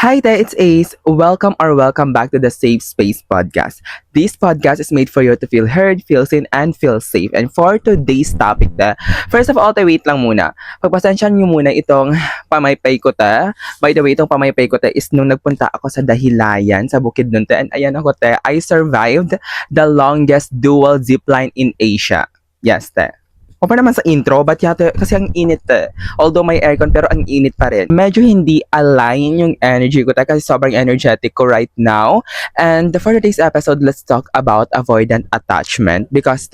Hi there, it's Ace. Welcome back to the Safe Space Podcast. This podcast is made for you to feel heard, feel seen, and feel safe. And for today's topic first of all, wait lang muna. Pagpasensyahan nyo muna itong pamaypay ko By the way, itong pamaypay ko is nung nagpunta ako sa Dahilayan, sa Bukidnon and ayan ako I survived the longest dual zipline in Asia. Yes O pa naman sa intro, but yata kasi ang init Although may aircon pero ang init pa rin. Medyo hindi align yung energy ko kasi sobrang energetic ko right now. And for today's episode, let's talk about avoidant attachment because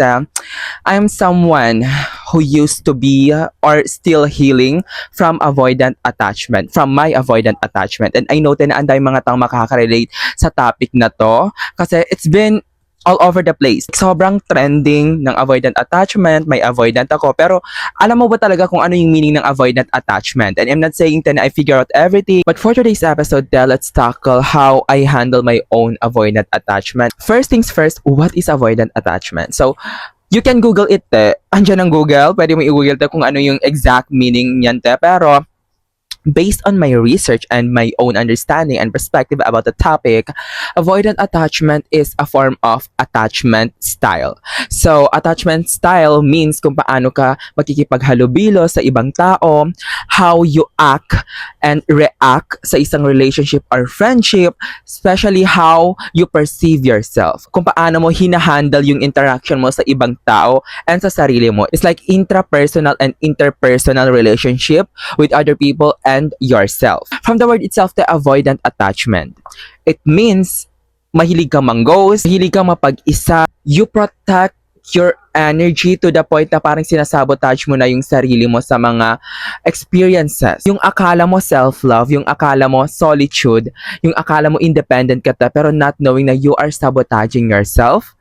I'm someone who used to be or still healing from avoidant attachment, from my avoidant attachment. And I know na anday mga tao makaka-relate sa topic na to kasi it's been all over the place. Sobrang trending ng avoidant attachment, may avoidant ako. Pero alam mo ba talaga kung ano yung meaning ng avoidant attachment? And I'm not saying that I figure out everything. But for today's episode, let's tackle how I handle my own avoidant attachment. First things first, what is avoidant attachment? So, you can Google it Andiyan ang Google. Pwede mo i-Google kung ano yung exact meaning niyan Pero, based on my research and my own understanding and perspective about the topic, avoidant attachment is a form of attachment style. So, attachment style means kung paano ka makikipaghalubilo sa ibang tao, how you act and react sa isang relationship or friendship, especially how you perceive yourself. Kung paano mo hinahandle yung interaction mo sa ibang tao and sa sarili mo. It's like intrapersonal and interpersonal relationship with other people and yourself. From the word itself, the avoidant attachment. It means mahilig kang mang-ghost, mahilig kang mapag-isa. You protect your energy to the point na parang sinasabotage mo na yung sarili mo sa mga experiences. Yung akala mo self-love, yung akala mo solitude, yung akala mo independent ka pero not knowing na you are sabotaging yourself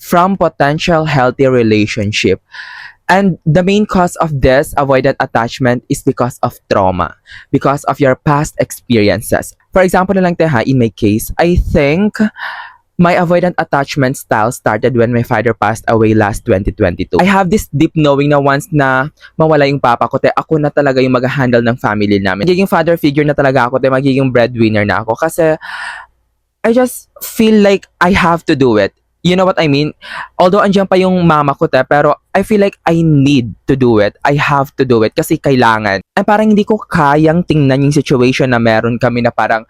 from potential healthy relationship. And the main cause of this avoidant attachment is because of trauma, because of your past experiences. For example na lang in my case, I think my avoidant attachment style started when my father passed away last 2022. I have this deep knowing na once na mawala yung papa ko, ako na talaga yung mag-handle ng family namin. Magiging father figure na talaga ako, magiging breadwinner na ako kasi I just feel like I have to do it. You know what I mean? Although andyan pa yung mama ko pero I feel like I need to do it. I have to do it kasi kailangan. Ay parang hindi ko kayang tingnan yung situation na meron kami na parang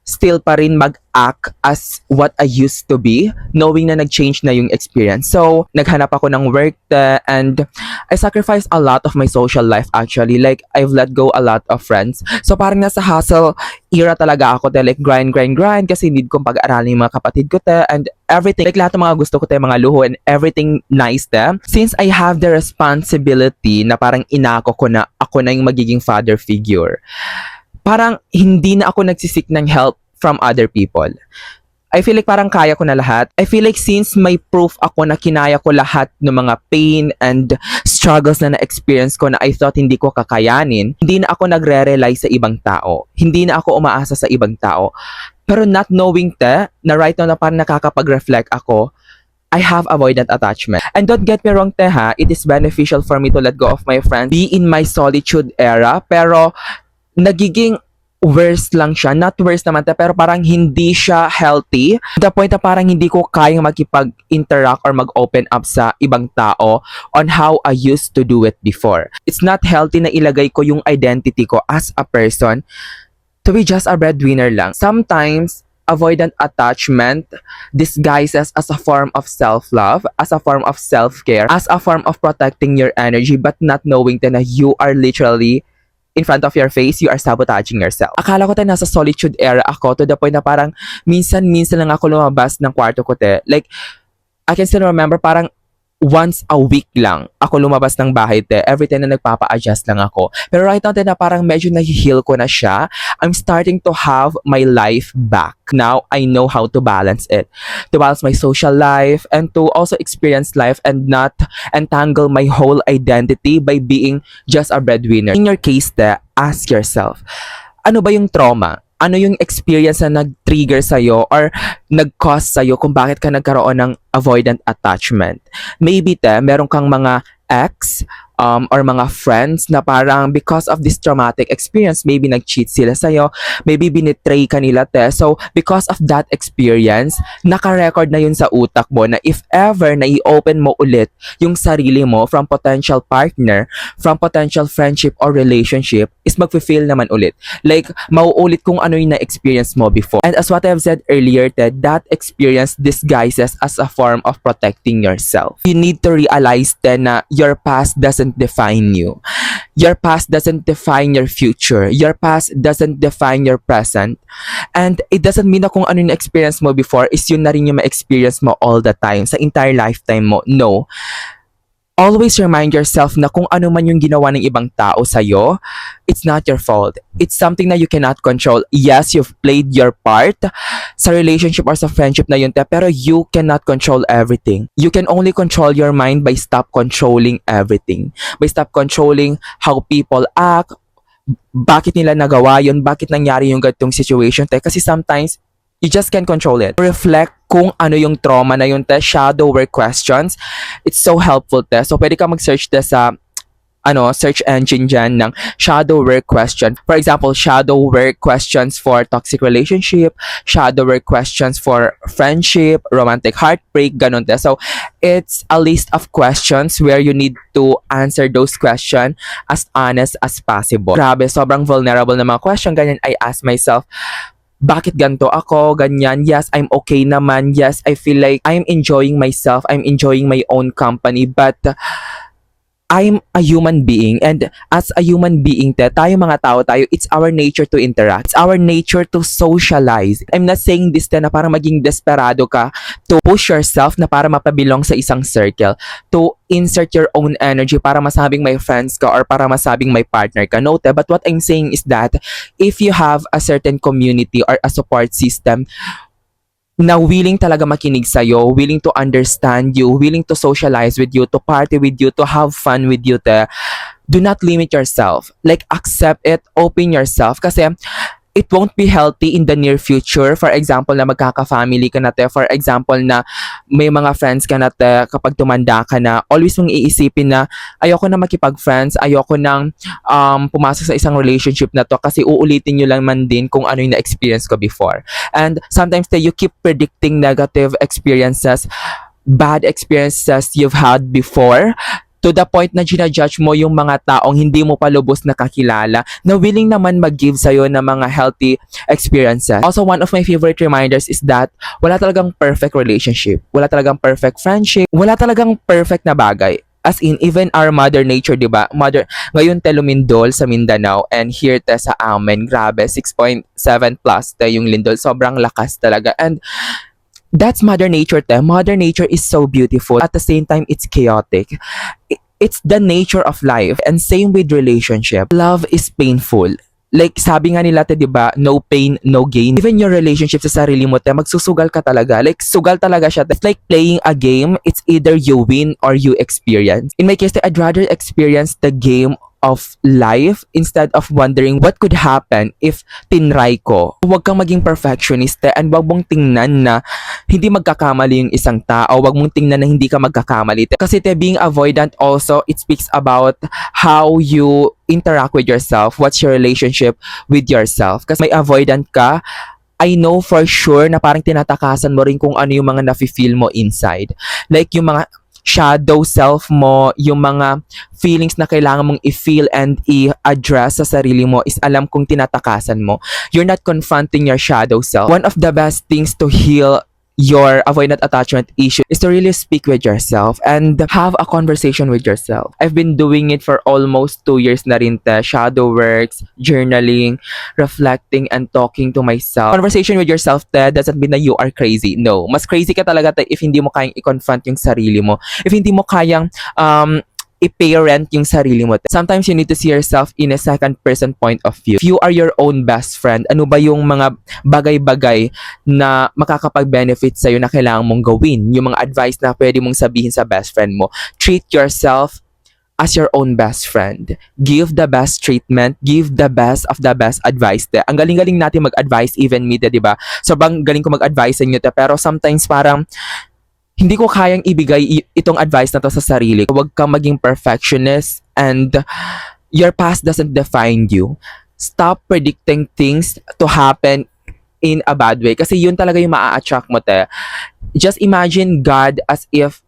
still pa rin mag-act as what I used to be, knowing na nag-change na yung experience. So, naghanap ako ng work and I sacrificed a lot of my social life actually. Like, I've let go a lot of friends. So, parang nasa hustle era talaga ako like grind kasi need kong pag-aralin yung mga kapatid ko and everything. Like, lahat ng mga gusto ko mga luho and everything nice Since I have the responsibility na parang inako ko na ako na yung magiging father figure, parang hindi na ako nagsisik ng help from other people. I feel like parang kaya ko na lahat. I feel like since may proof ako na kinaya ko lahat ng mga pain and struggles na na-experience ko na I thought hindi ko kakayanin, hindi na ako nagre-rely sa ibang tao. Hindi na ako umaasa sa ibang tao. Pero not knowing na right now na parang nakakapag-reflect ako, I have avoidant attachment. And don't get me wrong it is beneficial for me to let go of my friends, be in my solitude era, pero nagiging worse lang siya. Not worse naman pero parang hindi siya healthy. To the point na parang hindi ko kayang makipag-interact or mag-open up sa ibang tao on how I used to do it before. It's not healthy na ilagay ko yung identity ko as a person to be just a breadwinner lang. Sometimes, avoidant attachment disguises as a form of self-love, as a form of self-care, as a form of protecting your energy but not knowing na you are literally in front of your face, you are sabotaging yourself. Akala ko nasa solitude era ako to the point na parang minsan lang ako lumabas ng kwarto ko Like, I can still remember parang once a week lang ako lumabas ng bahay every time na nagpapa-adjust lang ako. Pero right now na parang medyo nahi-heal ko na siya. I'm starting to have my life back. Now, I know how to balance it. To balance my social life and to also experience life and not entangle my whole identity by being just a breadwinner. In your case ask yourself, ano ba yung trauma? Ano yung experience na nag-trigger sa'yo or nag-cause sa'yo kung bakit ka nagkaroon ng avoidant attachment? Maybe meron kang mga ex or mga friends na parang because of this traumatic experience, maybe nag-cheat sila sa'yo, maybe binitray ka nila, te. So, because of that experience, naka-record na yun sa utak mo na if ever na i-open mo ulit yung sarili mo from potential partner, from potential friendship or relationship, is magfe-feel naman ulit. Like, mauulit kung ano yung na-experience mo before. And as what I've said earlier, Ted, that experience disguises as a form of protecting yourself. You need to realize then na your past doesn't define you. Your past doesn't define your future. Your past doesn't define your present. And it doesn't mean na kung ano yung experience mo before is yun na rin yung ma-experience mo all the time, sa entire lifetime mo. No. Always remind yourself na kung ano man yung ginawa ng ibang tao sa'yo, it's not your fault. It's something na you cannot control. Yes, you've played your part sa relationship or sa friendship na yun, pero you cannot control everything. You can only control your mind by stop controlling everything. By stop controlling how people act, bakit nila nagawa yun, bakit nangyari yung ganitong situation, kasi sometimes, you just can't control it. Reflect kung ano yung trauma na yun, te. Shadow work questions. It's so helpful, te. So, pwede ka mag-search, te, sa search engine dyan ng shadow work question. For example, shadow work questions for toxic relationship, shadow work questions for friendship, romantic heartbreak, ganun, te. So, it's a list of questions where you need to answer those questions as honest as possible. Grabe, sobrang vulnerable na mga question. Ganyan, I ask myself, bakit ganito ako, ganyan, yes, I'm okay naman, yes, I feel like I'm enjoying myself, I'm enjoying my own company, but I'm a human being, and as a human being, tayo mga tao tayo, it's our nature to interact. It's our nature to socialize. I'm not saying this na para maging desperado ka to push yourself na para mapabilong sa isang circle, to insert your own energy para masabing may friends ka or para masabing may partner ka. No, but what I'm saying is that if you have a certain community or a support system na willing talaga makinig sa'yo, willing to understand you, willing to socialize with you, to party with you, to have fun with you, do not limit yourself. Like, accept it, open yourself. Kasi, it won't be healthy in the near future. For example, na magkaka-family ka na, for example, na may mga friends ka na, kapag tumanda ka na, always mong iisipin na, ayoko na makipag-friends, ayoko nang pumasok sa isang relationship na to kasi uulitin nyo lang man din kung ano yung na-experience ko before. And sometimes, you keep predicting negative experiences, bad experiences you've had before, to the point na ginajudge mo yung mga taong hindi mo pa lubos nakakilala na willing naman mag-give sa'yo ng mga healthy experiences. Also, one of my favorite reminders is that wala talagang perfect relationship, wala talagang perfect friendship, wala talagang perfect na bagay. As in, even our mother nature, di ba? Ngayon, lumindol sa Mindanao, and here sa amin, grabe, 6.7 plus yung lindol. Sobrang lakas talaga. And that's Mother Nature, te. Mother Nature is so beautiful. At the same time, it's chaotic. It's the nature of life. And same with relationship. Love is painful. Like, sabi nga nila, te, diba, no pain, no gain. Even your relationship sa sarili mo, te, magsusugal ka talaga. Like, sugal talaga siya. It's like playing a game. It's either you win or you experience. In my case, te, I'd rather experience the game of life instead of wondering what could happen if tinry ko. Huwag kang maging perfectionist, and huwag mong tingnan na hindi magkakamali yung isang tao. Huwag mong tingnan na hindi ka magkakamali. Kasi being avoidant also, it speaks about how you interact with yourself. What's your relationship with yourself? Kasi may avoidant ka, I know for sure na parang tinatakasan mo rin kung ano yung mga nafe-feel mo inside. Like yung mga shadow self mo, yung mga feelings na kailangan mong i-feel and i-address sa sarili mo is alam kong tinatakasan mo. You're not confronting your shadow self. One of the best things to heal your avoidant attachment issue is to really speak with yourself and have a conversation with yourself. I've been doing it for almost 2 years na rin, te. Shadow works, journaling, reflecting, and talking to myself. Conversation with yourself, te, doesn't mean na you are crazy. No. Mas crazy ka talaga, te, if hindi mo kayang i-confront yung sarili mo. If hindi mo kayang i-parent yung sarili mo. Sometimes you need to see yourself in a second person point of view. If you are your own best friend, ano ba yung mga bagay-bagay na makakapag-benefit sa'yo na kailangan mong gawin? Yung mga advice na pwede mong sabihin sa best friend mo. Treat yourself as your own best friend. Give the best treatment. Give the best of the best advice. Ang galing-galing natin mag-advise, even me, di ba? Sobrang galing ko mag-advise sa inyo, pero sometimes parang hindi ko kayang ibigay itong advice na to sa sarili. Huwag kang maging perfectionist and your past doesn't define you. Stop predicting things to happen in a bad way kasi yun talaga yung maa-attract mo, te. Just imagine God as if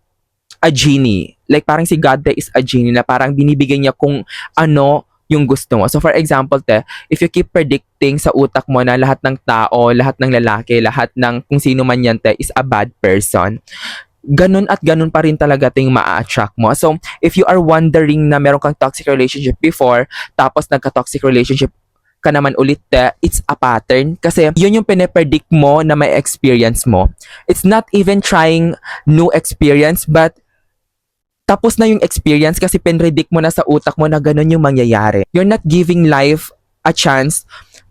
a genie. Like parang si God is a genie na parang binibigyan niya kung ano yung gusto mo. So for example, te, if you keep predicting sa utak mo na lahat ng tao, lahat ng lalaki, lahat ng kung sino man yan, te, is a bad person, ganun at ganun pa rin talaga ting maa-attract mo. So, if you are wondering na meron kang toxic relationship before, tapos nagka-toxic relationship ka naman ulit, it's a pattern. Kasi yun yung pinapredict mo na may experience mo. It's not even trying new experience, but tapos na yung experience kasi pinredict mo na sa utak mo na ganun yung mangyayari. You're not giving life a chance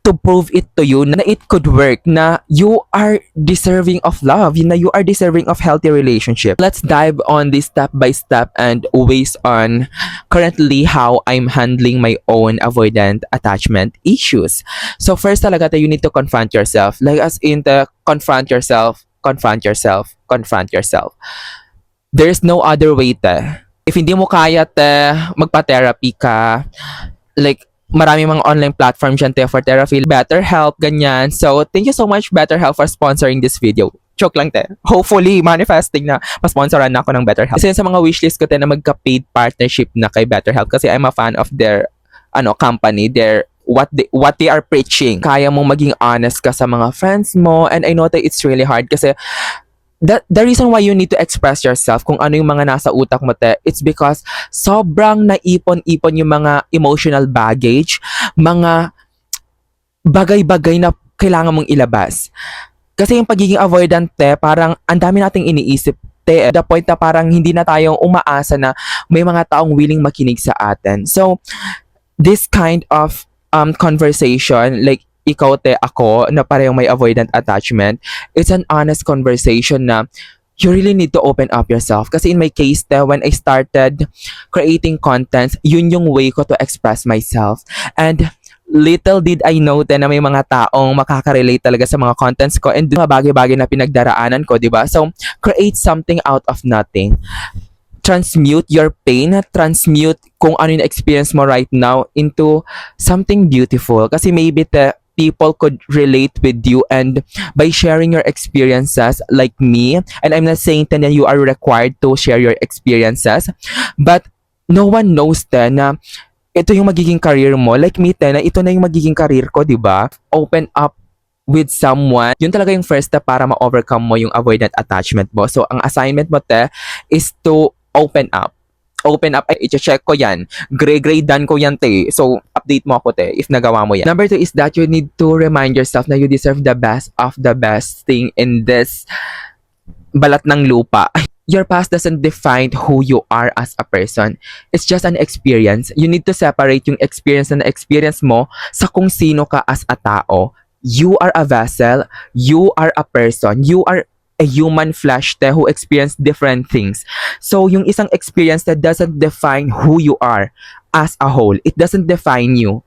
to prove it to you na it could work, na you are deserving of love, na you are deserving of healthy relationship. Let's dive on this step by step and ways on currently how I'm handling my own avoidant attachment issues. So first talaga, you need to confront yourself. Like as in the confront yourself, confront yourself, confront yourself. There's no other way, te. If hindi mo kaya, te, magpa-therapy ka. Like, marami mga online platform dyan, te, for therapy. BetterHelp, ganyan. So, thank you so much, BetterHelp, for sponsoring this video. Joke lang, te. Hopefully, manifesting na masponsoran na ako ng BetterHelp. Isa sa mga wishlist ko, te, na magka-paid partnership na kay BetterHelp kasi I'm a fan of their company, their what they are preaching. Kaya mong maging honest ka sa mga friends mo, and I know that it's really hard kasi the reason why you need to express yourself kung ano yung mga nasa utak mo, te, it's because sobrang naipon-ipon yung mga emotional baggage, mga bagay-bagay na kailangan mong ilabas. Kasi yung pagiging avoidant, te, parang ang dami nating iniisip, te, the point na parang hindi na tayong umaasa na may mga taong willing makinig sa atin. So, this kind of conversation, like ikaw, te, ako, na parehong may avoidant attachment, it's an honest conversation na you really need to open up yourself. Kasi in my case, te, when I started creating contents, yun yung way ko to express myself. And little did I know, te, na may mga taong makaka-relate talaga sa mga contents ko and mga bagay-bagay na pinagdaraanan ko, di ba? So, create something out of nothing. Transmute your pain, transmute kung ano yung experience mo right now into something beautiful. Kasi maybe, te, people could relate with you, and by sharing your experiences like me, and I'm not saying that you are required to share your experiences, but no one knows then na ito yung magiging career mo. Like me, na ito na yung magiging career ko, di ba? Open up with someone. Yun talaga yung first step para ma-overcome mo yung avoidant attachment mo. So, ang assignment mo, te, is to open up. Open up, ay, i-check ko yan. Gray done ko yan, te. So, update mo ako, te, if nagawa mo yan. Number 2 is that you need to remind yourself na you deserve the best of the best thing in this balat ng lupa. Your past doesn't define who you are as a person. It's just an experience. You need to separate yung experience na experience mo sa kung sino ka as a tao. You are a vessel. You are a person. You are a human flesh who experience different things. So, yung isang experience that doesn't define who you are as a whole. It doesn't define you.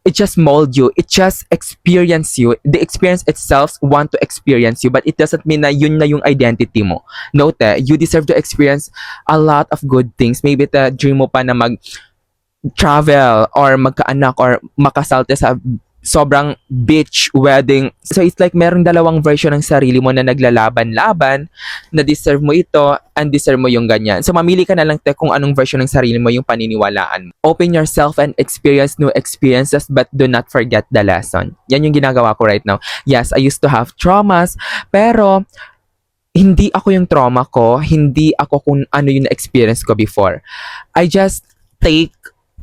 It just mold you. It just experience you. The experience itself want to experience you, but it doesn't mean na yun na yung identity mo. Note, you deserve to experience a lot of good things. Maybe dream mo pa na mag-travel or magkaanak or makasalte sa sobrang beach wedding. So it's like merong dalawang version ng sarili mo na naglalaban-laban, na deserve mo ito and deserve mo yung ganyan. So mamili ka na lang, te, kung anong version ng sarili mo yung paniniwalaan mo. Open yourself and experience new experiences, but do not forget the lesson. Yan yung ginagawa ko right now. Yes, I used to have traumas, pero hindi ako yung trauma ko, hindi ako kung ano yung experience ko before. I just take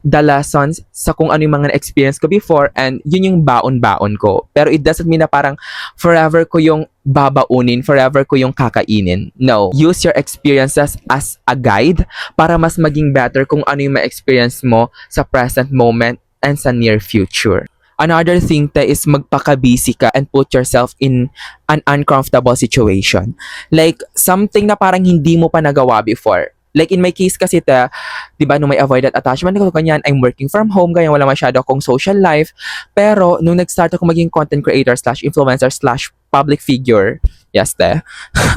the lessons sa kung ano yung mga experience ko before, and yun yung baon-baon ko. Pero it doesn't mean na parang forever ko yung babaunin, forever ko yung kakainin. No. Use your experiences as a guide para mas maging better kung ano yung ma-experience mo sa present moment and sa near future. Another thing, te, is magpaka-busy ka and put yourself in an uncomfortable situation. Like, something na parang hindi mo pa nagawa before. Like in my case kasi, te, di ba, nung may avoidant attachment ko, ganyan, I'm working from home, ganyan, wala masyado akong social life. Pero, nung nag-start ako maging content creator /influencer/public figure, yes, te,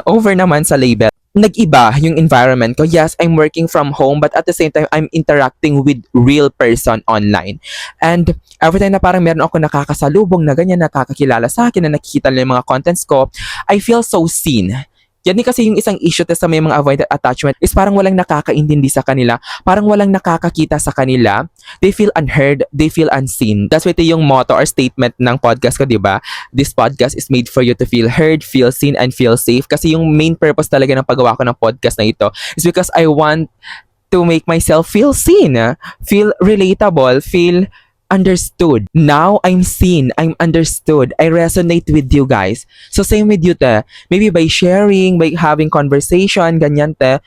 over naman sa label. nag-iba yung environment ko. Yes, I'm working from home, but at the same time, I'm interacting with real person online. And every time na parang meron ako nakakasalubong na ganyan, nakakakilala sa akin, na nakikita nila yung mga contents ko, I feel so seen. Yan din kasi yung isang issue sa may mga avoided attachment is parang walang nakakaintindi sa kanila, parang walang nakakakita sa kanila. They feel unheard, they feel unseen. That's why ito yung motto or statement ng podcast ko, di ba? This podcast is made for you to feel heard, feel seen, and feel safe. Kasi yung main purpose talaga ng paggawa ko ng podcast na ito is because I want to make myself feel seen, feel relatable, feel understood. Now I'm seen, I'm understood. I resonate with you guys. So same with you, te. Maybe by sharing, by having conversation, ganyan, te,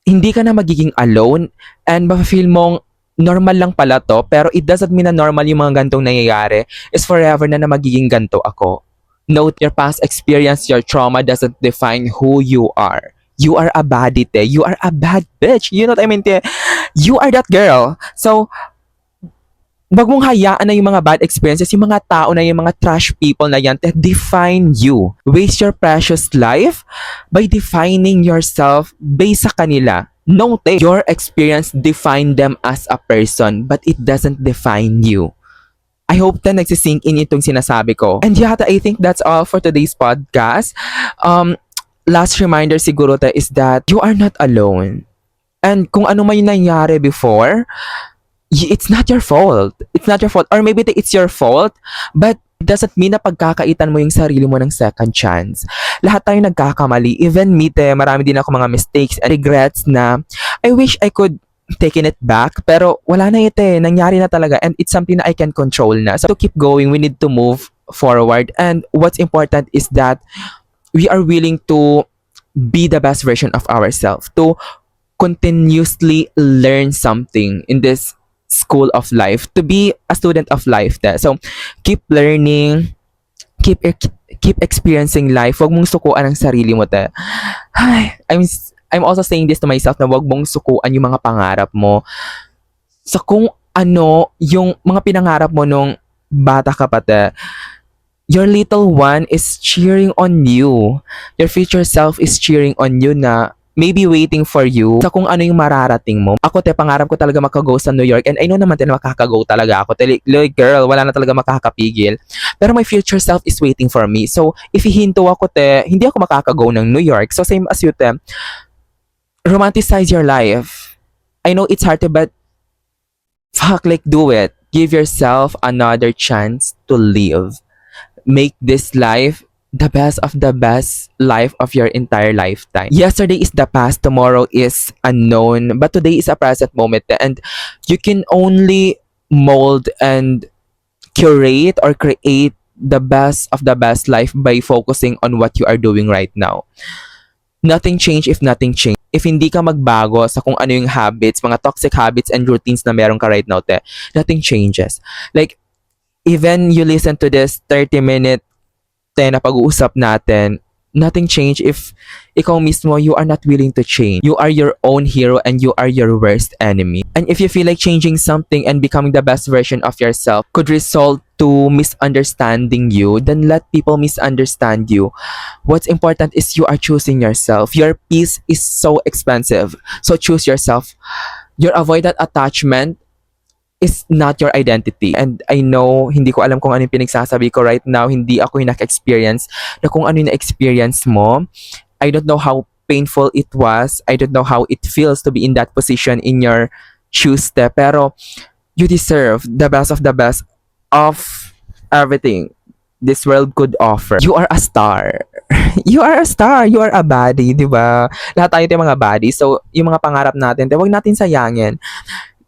hindi ka na magiging alone and ma-feel mong normal lang pala to, pero it doesn't mean na normal yung mga gantong nangyayari. Is forever na magiging ganto ako. Note, your past experience, your trauma doesn't define who you are. You are a baddie, te. You are a bad bitch. You know what I mean, te? You are that girl. So, wag mong hayaan na yung mga bad experiences, yung mga tao na yung mga trash people na yan, te, define you. Waste your precious life by defining yourself based sa kanila. No, te, your experience define them as a person, but it doesn't define you. I hope na nagsisink in itong sinasabi ko. And yata, I think that's all for today's podcast. Last reminder siguro, te, is that you are not alone. And kung ano man yung nangyari before, it's not your fault. It's not your fault. Or maybe it's your fault, but it doesn't mean na pagkakaitan mo yung sarili mo ng second chance. Lahat tayo nagkakamali. Even me, te, marami din ako mga mistakes and regrets na I wish I could taken it back, pero wala na ito, eh. Nangyari na talaga, and it's something na I can control na. So to keep going, we need to move forward, and what's important is that we are willing to be the best version of ourselves, to continuously learn something in this school of life, to be a student of life. So keep learning, keep experiencing life. Huwag mong sukuan ang sarili mo, te. Ay, I'm also saying this to myself na huwag mong sukuan yung mga pangarap mo. So kung ano yung mga pinangarap mo nung bata ka pa, te, your little one is cheering on you. Your future self is cheering on you na maybe waiting for you sa kung ano yung mararating mo. Ako, te, pangarap ko talaga makago sa New York, and I know naman, te, na makakago talaga ako. Te, girl, wala na talaga makakapigil. Pero my future self is waiting for me. So, if hihinto ako, te, hindi ako makakago ng New York. So, same as you, te, romanticize your life. I know it's hard to, but fuck, like, do it. Give yourself another chance to live. Make this life the best of the best life of your entire lifetime. Yesterday is the past, tomorrow is unknown, but today is a present moment, and you can only mold and curate or create the best of the best life by focusing on what you are doing right now. Nothing change if nothing change. If hindi ka magbago sa kung ano yung habits, mga toxic habits and routines na meron ka right now, te, nothing changes. Like, even you listen to this 30-minute na pag-uusap natin, nothing change if ikaw mismo, you are not willing to change. You are your own hero and you are your worst enemy. And if you feel like changing something and becoming the best version of yourself could result to misunderstanding you, then let people misunderstand you. What's important is you are choosing yourself. Your peace is so expensive. So choose yourself. Your avoided attachment is not your identity. And I know, hindi ko alam kung ano yung pinagsasabi ko right now. Hindi ako yung naka-experience na kung ano yung na-experience mo. I don't know how painful it was. I don't know how it feels to be in that position in your shoes, te. Pero you deserve the best of everything this world could offer. You are a star. You are a star. You are a baddie, di ba? Lahat tayo tayo mga baddie. So, yung mga pangarap natin, huwag natin sayangin.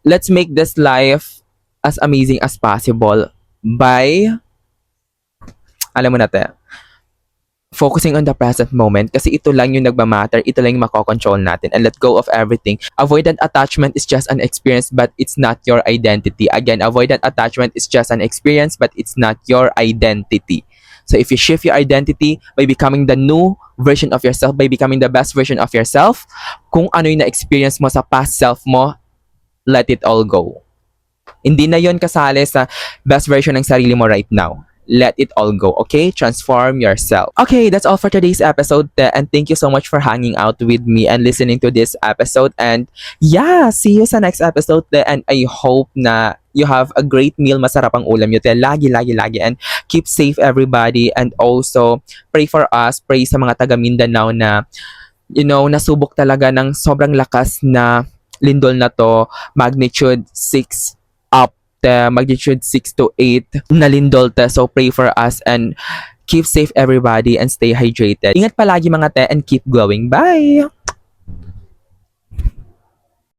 Let's make this life as amazing as possible by, alam mo na, te, focusing on the present moment, kasi ito lang yung nagmamatter, ito lang yung makokontrol natin, and let go of everything. Avoidant attachment is just an experience, but it's not your identity. Again, avoidant attachment is just an experience, but it's not your identity. So if you shift your identity by becoming the new version of yourself, by becoming the best version of yourself, kung ano yung na-experience mo sa past self mo, let it all go. Hindi na yon kasali sa best version ng sarili mo right now. let it all go, okay? Transform yourself. Okay, that's all for today's episode, te, and thank you so much for hanging out with me and listening to this episode. And yeah, see you sa next episode, te, and I hope na you have a great meal, masarap ang ulam nyo, te. Lagi, lagi, lagi. And keep safe, everybody. And also, pray for us, pray sa mga taga Mindanao na, nasubok talaga ng sobrang lakas na lindol na to, magnitude 6 up, magnitude 6 to 8 na lindol, te. So pray for us and keep safe, everybody, and stay hydrated. Ingat palagi mga te, and keep glowing. Bye!